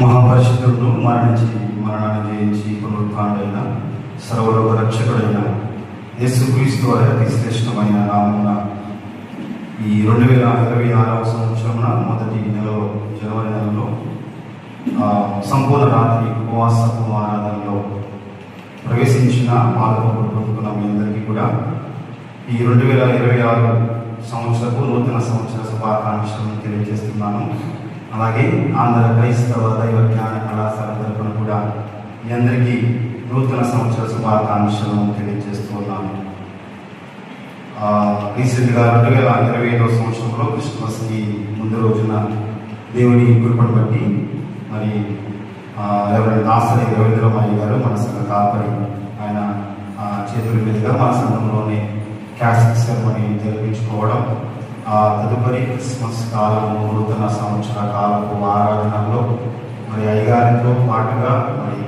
మహాపరిశుద్ధుడు మరణించి మరణాన్ని జయించి పునరుత్థానుడైన సర్వలోక రక్షకుడైన యేసుక్రీస్తు వారి అతి శ్రేష్టమైన నామమున ఈ 2026వ సంవత్సరమున మొదటి నెలలో జనవరి నెలలో సంపూర్ణ రాత్రి ఉపవాసపు ఆరాధనలో ప్రవేశించిన పాల్గొని పొందుకున్న మీ అందరికీ కూడా ఈ 2026 సంవత్సరపు నూతన సంవత్సర శుభాకాంక్షలను తెలియజేస్తున్నాను. అలాగే ఆంధ్ర క్రైస్తవ దైవ జ్ఞాన కళాశాల తరపున కూడా మీ అందరికీ నూతన సంవత్సర శుభాకాంక్షలను తెలియజేస్తున్నాను. రీసెంట్గా 2025వ సంవత్సరంలో క్రిస్మస్కి ముందు రోజున దేవుని కృపను బట్టి మరి ఎవరైనా దాసరి రవీంద్రమయ్య గారు మన సంఘ కాపరి ఆయన చేతుల మీదుగా మన సంఘంలోనే క్యాసెట్ సెరమనీ జరిపించుకోవడం, తదుపరి క్రిస్మస్ కాలము నూతన సంవత్సర కాలపు ఆరాధనలో మరి అయ్యగారితో పాటుగా మరి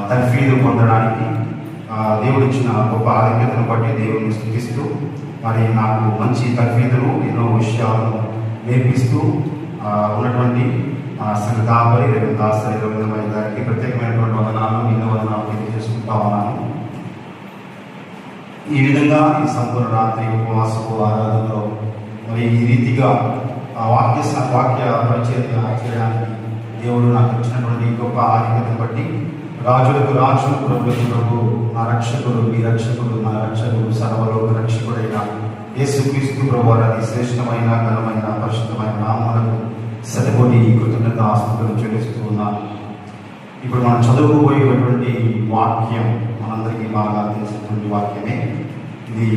తర్ఫీదు పొందడానికి దేవుడిచ్చిన గొప్ప ఆధిక్యతను బట్టి దేవుడిని స్తుతిస్తూ మరి నాకు మంచి తర్ఫీదును ఎన్నో విషయాలను నేర్పిస్తూ ఉన్నటువంటి సంఘ కాపరి దాసరి రవీంద్రమయ్య గారికి ప్రత్యేకమైనటువంటి వందనాలు ఎన్నో వందనాలు తెలియజేసుకుంటా ఉన్నాను. ఈ విధంగా ఈ సంపూర్ణ రాత్రి ఉపవాసపు ఆరాధనలో మరి ఈ రీతిగా వాక్య పరిచర్య చేయడానికి దేవుడు నాకు ఇచ్చినటువంటి గొప్ప ఆధిక్యతను బట్టి రాజులకు రాజు ప్రభులకు ప్రభు నా రక్షకుడు మీ రక్షకుడు నా రక్షకుడు సర్వలోక రక్షకుడైన యేసుక్రీస్తు ప్రభు అతి శ్రేష్టమైన ఘనమైన పరిశుద్ధమైన నామములకు శతకోటి కృతజ్ఞత ఆస్తులను చెల్లిస్తూ ఉన్నాను. ఇప్పుడు మనం చదువుకోబోయేటువంటి వాక్యం మనందరికీ బాగా తెలిసినటువంటి వాక్యమే. ఇది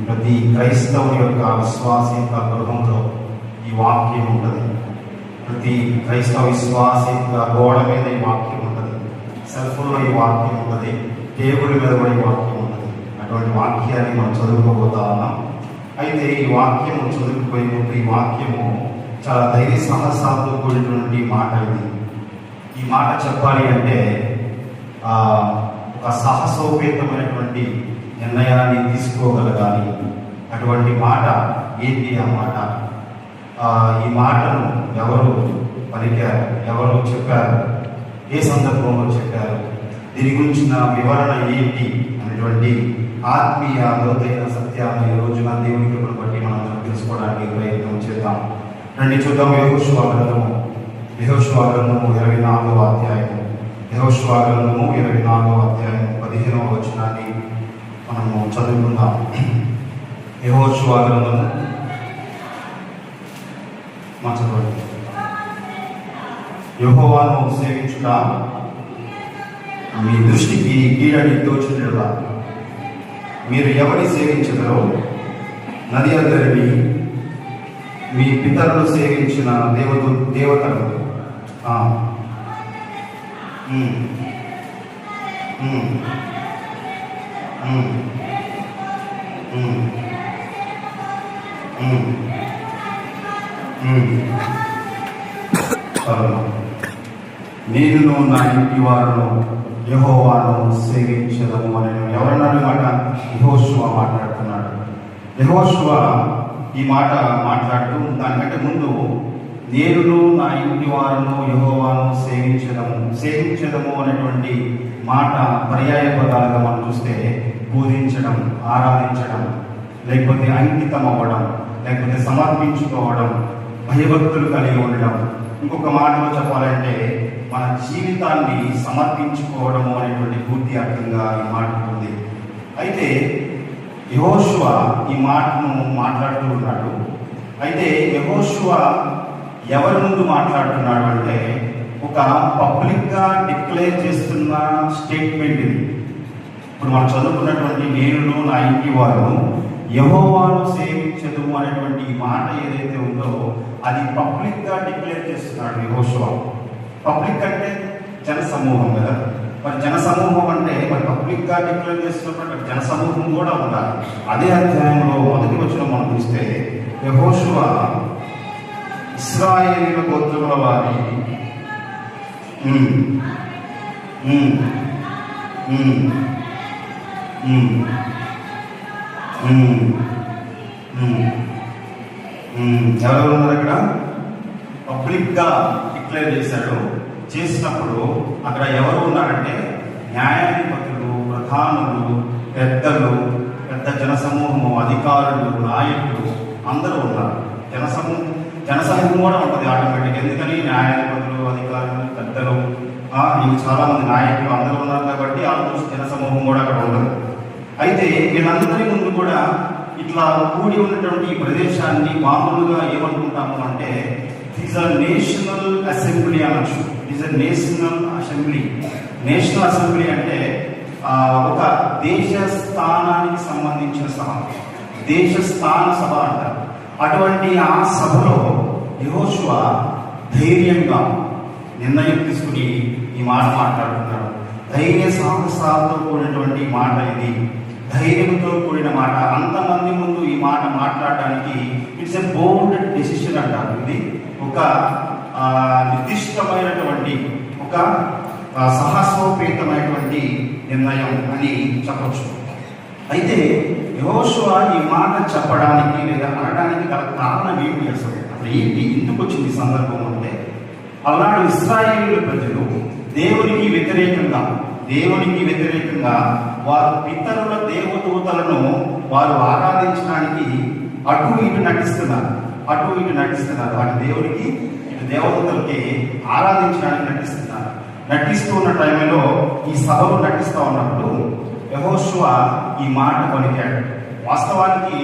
ప్రతి క్రైస్తవుని యొక్క విశ్వాస యొక్క గృహంలో ఈ వాక్యం ఉంటుంది. ప్రతి క్రైస్తవ విశ్వాస యొక్క గోడ మీద ఈ వాక్యం ఉంటుంది, సెల్ఫోన్లో ఈ వాక్యం ఉంటుంది, టేబుల్ మీద కూడా ఈ వాక్యం ఉంటుంది. అటువంటి వాక్యాన్ని మనం చదువుకోబోతా ఉన్నాం. అయితే ఈ వాక్యము చదువుకుపోయే ముందు ఈ వాక్యము చాలా ధైర్య సాహసాలతో కూడినటువంటి మాట. ఈ మాట చెప్పాలి అంటే ఒక సాహసోపేతమైనటువంటి నిర్ణయాన్ని తీసుకోగలగాలి. అటువంటి మాట ఏంటి? ఆ మాట ఈ మాటను ఎవరు పలికారు, ఎవరు చెప్పారు, ఏ సందర్భంలో చెప్పారు, దీని గురించిన వివరణ ఏంటి అనేటువంటి ఆత్మీయ లోతైన సత్యాన్ని ఈ రోజున దేవుని కృపను బట్టి మనం తెలుసుకోవడానికి ప్రయత్నం చేద్దాం. రండి చూద్దాం. యెహోషువ గ్రంథము 24వ అధ్యాయము 24వ అధ్యాయం 15వ వచనాన్ని మనము చదువుకుందాం. యెహోషువ గ్రంథము చదవండి. యెహోవాను సేవించుట మీ దృష్టికి కీడని తోచినట్లుగా మీరు ఎవరిని సేవించగలరో నది అందరిని మీ పితరులు సేవించిన దేవతలు నేను నా ఇంటి వారును యెహోవాను సేవించదము అని ఎవరన్నాడు? మాట యెహోషువ మాట్లాడుతున్నాడు. యెహోషువ ఈ మాట మాట్లాడుతూ దానికంటే ముందు నేను నా ఇంటి వారును యెహోవాను సేవించదము అనేటువంటి మాట పర్యాయ పదాలుగా మనం చూస్తే పూజించడం, ఆరాధించడం, లేకపోతే అంకితం అవ్వడం, లేకపోతే సమర్పించుకోవడం, భయభక్తులు కలిగి ఉండడం. ఇంకొక మాటలో చెప్పాలంటే మన జీవితాన్ని సమర్పించుకోవడము అనేటువంటి పూర్తి అర్థంగా ఈ మాట ఉంది. అయితే యెహోషువ ఈ మాటను మాట్లాడుతూ ఉన్నాడు. అయితే యెహోషువ ఎవరి ముందు మాట్లాడుతున్నాడు అంటే ఒక పబ్లిక్గా డిక్లేర్ చేస్తున్న స్టేట్మెంట్ ఇది. ఇప్పుడు మనం చదువుకున్నటువంటి నేను నా ఇంటి వారు యెహోవాను సేవించదు అనేటువంటి మాట ఏదైతే ఉందో అది పబ్లిక్గా డిక్లేర్ చేస్తున్నాడు యెహోషువ. పబ్లిక్ అంటే జనసమూహం కదా. మరి జనసమూహం అంటే మరి పబ్లిక్గా డిక్లేర్ చేస్తున్నటువంటి జనసమూహం కూడా ఉండాలి. అదే అధ్యాయంలో మొదటి వచనం మనం చూస్తే యెహోషువ ఇశ్రాయేలీయుల గోత్రముల వారి ఎవరెవరు ఉన్నారు అక్కడ? పబ్లిక్గా డిక్లేర్ చేశాడు. చేసినప్పుడు అక్కడ ఎవరు ఉన్నారంటే న్యాయాధిపతులు, ప్రధానులు, పెద్దలు, పెద్ద జనసమూహము, అధికారులు, నాయకులు అందరూ ఉన్నారు. జనసమూహం కూడా ఉంటుంది ఆటోమేటిక్. ఎందుకని న్యాయాధిపతులు, అధికారులు, పెద్దలు, ఇవి చాలా మంది నాయకులు అందరూ ఉన్నారు కాబట్టి ఆల్మోస్ట్ జనసమూహం కూడా అక్కడ ఉండదు. అయితే వీళ్ళందరి ముందు కూడా ఇట్లా కూడి ఉన్నటువంటి ఈ ప్రదేశాన్ని మామూలుగా ఏమనుకుంటాము అంటే it is a national assembly అనొచ్చు. It is a national assembly. National assembly అంటే ఒక దేశ స్థానానికి సంబంధించిన సభ, దేశ స్థాన సభ అంటారు. అటువంటి ఆ సభలో యెహోషువ ధైర్యంగా నిర్ణయం తీసుకుని ఈ మాట మాట్లాడుతున్నాడు. ధైర్య సాహసాలతో కూడినటువంటి మాట ఇది, ధైర్యంతో కూడిన మాట. అంతమంది ముందు ఈ మాట మాట్లాడడానికి ఇట్స్ ఎ బోల్డ్ డెసిషన్ అంటారు. ఇది ఒక నిర్దిష్టమైనటువంటి, ఒక సాహసోపేతమైనటువంటి నిర్ణయం అని చెప్పచ్చు. అయితే యెహోషువ ఈ మాట చెప్పడానికి లేదా అనడానికి గల కారణం ఏంటి? అసలు ఏంటి, ఎందుకు వచ్చింది సందర్భం అంటే, అలాంటి ఇశ్రాయేలు ప్రజలు దేవునికి వ్యతిరేకంగా వారు పితరుల దేవదూతలను వారు ఆరాధించడానికి అటు ఇటు నటిస్తున్నారు. అటు దేవునికి ఇటు దేవదూతలకి ఆరాధించడానికి నటిస్తూ ఉన్న టైంలో ఈ సభలో నటిస్తూ ఉన్నప్పుడు యెహోషువ ఈ మాట పలికాడు. వాస్తవానికి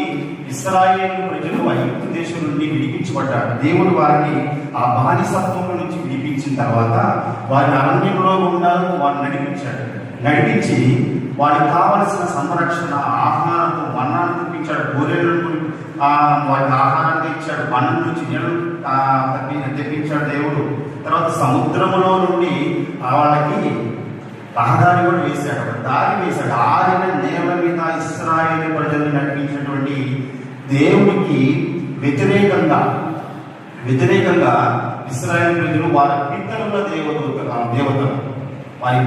ఇశ్రాయేలు ప్రజలు ఐగుప్తు దేశం నుండి విడిపించబడ్డారు. దేవుడు వారిని ఆ బానిసత్వం నుంచి విడిపించిన తర్వాత వారి అరణ్యంలో గుండా వారిని నడిపించి వారికి కావలసిన సంరక్షణ, ఆహారం, మన్నాను తెప్పించాడు. గొర్రెలను వారికి ఆహారాన్ని ఇచ్చాడు. మన్నం నుంచి నీళ్ళు తెప్పించాడు దేవుడు. తర్వాత సముద్రములో నుండి వాళ్ళకి రహదారి కూడా వేశాడు, దారి వేశాడు. ఆరిన నేల మీద ఇశ్రాయేలు ప్రజల్ని నడిపించినటువంటి దేవునికి వ్యతిరేకంగా ఇశ్రాయేలు ప్రజలు వారి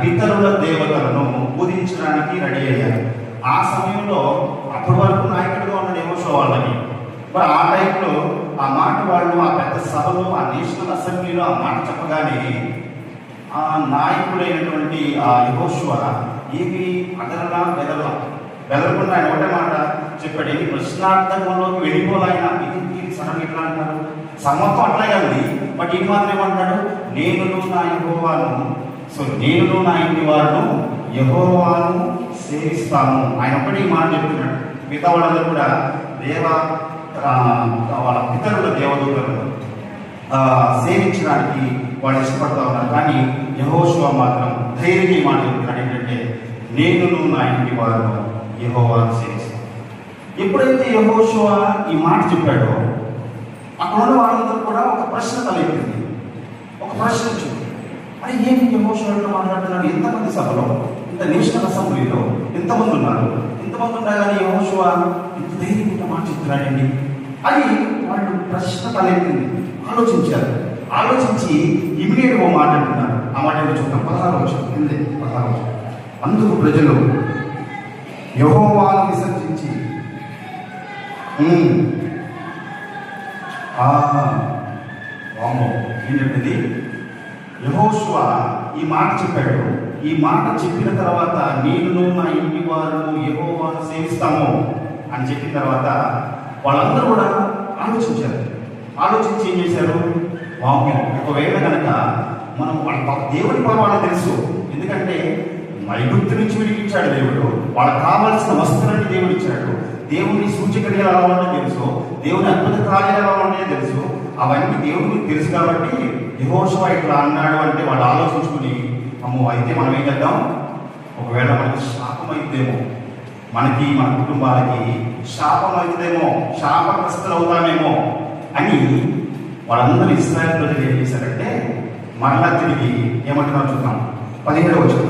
పితరుల దేవతలను పూజించడానికి రెడీ అయ్యారు. ఆ సమయంలో అప్పటి వరకు నాయకుడిగా ఉన్న యెహోషువ వాళ్ళని, మరి ఆ టైంలో ఆ మాట వాళ్ళు ఆ పెద్ద సభలో, ఆ నేషనల్ అసెంబ్లీలో ఆ మాట చెప్పగానే ఆ నాయకుడైనటువంటి ఆ యెహోషువ ఏమి బెదరకుండా ఆయన ఒకటే మాట చెప్పాడు. ఏమి ప్రశ్నార్థకంలోకి వెళ్ళిపోవాలైనా ఇది సడన్ ఎట్లా అంటారు, సమత్వం అట్లాగే ఉంది. బట్ ఇది మాత్రం ఏమంటాడు, నేనును నా ఇంటి వారును యెహోవాను సేవిస్తాము. ఆయన ఒకటి ఈ మాట చెప్తున్నాడు. మిగతా వాళ్ళందరూ కూడా వాళ్ళ పితరుల దేవదూతలను సేవించడానికి వాళ్ళు ఇష్టపడతా ఉన్నారు. కానీ యెహోషువ మాత్రం ధైర్యంగా మాట చెప్తున్నాడు. ఏంటంటే నేనును నా ఇంటి వారును యెహోవాను సేవిస్తాను. ఎప్పుడైతే యెహోషువ ఈ మాట చెప్పాడో అక్కడ ఉన్న వాళ్ళందరూ కూడా ఒక ప్రశ్న తలెత్తింది. ఒక ప్రశ్న వచ్చింది, అరే ఏంటి యెహోషువతో మాట్లాడుతున్నాడు? ఎంతమంది సభలో, ఇంత నేషనల్ అసెంబ్లీలో ఎంతమంది ఉన్నారు? ఇంతమంది ఉన్నా కానీ యెహోషువ ఇంత ధైర్యంగా మాట చెప్తున్నాడండి అని వాళ్ళు ప్రశ్న తలెత్తింది. ఆలోచించి ఇమిడియట్గా మాట్లాడుతున్నారు. ఆ మాట చూద్దాం. 16 వచ్చింది. అందుకు ప్రజలు యెహోవాను విసర్జించి ఏంటంటే యెహోషువ ఈ మాట చెప్పాడు. ఈ మాట చెప్పిన తర్వాత నేను నా ఇంటి వారును యెహోవాను సేవిస్తాము అని చెప్పిన తర్వాత వాళ్ళందరూ కూడా ఆలోచించి ఏం చేశారు, ఒకవేళ కనుక మనం దేవుడి పర్వాలని తెలుసు. ఎందుకంటే ఐగుప్తు నుంచి విడిపించాడు దేవుడు. వాళ్ళకి కావాల్సిన వస్తువులన్నీ దేవుడు ఇచ్చాడు. దేవుని సూచక్రియలు ఎలా ఉన్నాయో తెలుసు, దేవుని అద్భుత కార్యాలు ఎలా ఉన్నాయో తెలుసు. అవన్నీ దేవుడికి తెలుసు కాబట్టి యెహోషువ ఇట్లా అన్నాడు అంటే వాళ్ళు ఆలోచించుకుని, అమ్మో అయితే మనం ఏం చేద్దాం, ఒకవేళ మనకి శాపం అయితేమో, మన కుటుంబాలకి శాపం అవుతుందేమో, శాపగ్రస్తులు అవుతామేమో అని వాళ్ళందరూ ఇశ్రాయేలు ప్రజలు ఏం చేశారంటే మరలా తిరిగి ఏమంటున్నారు చూద్దాం. 17వ వచనం.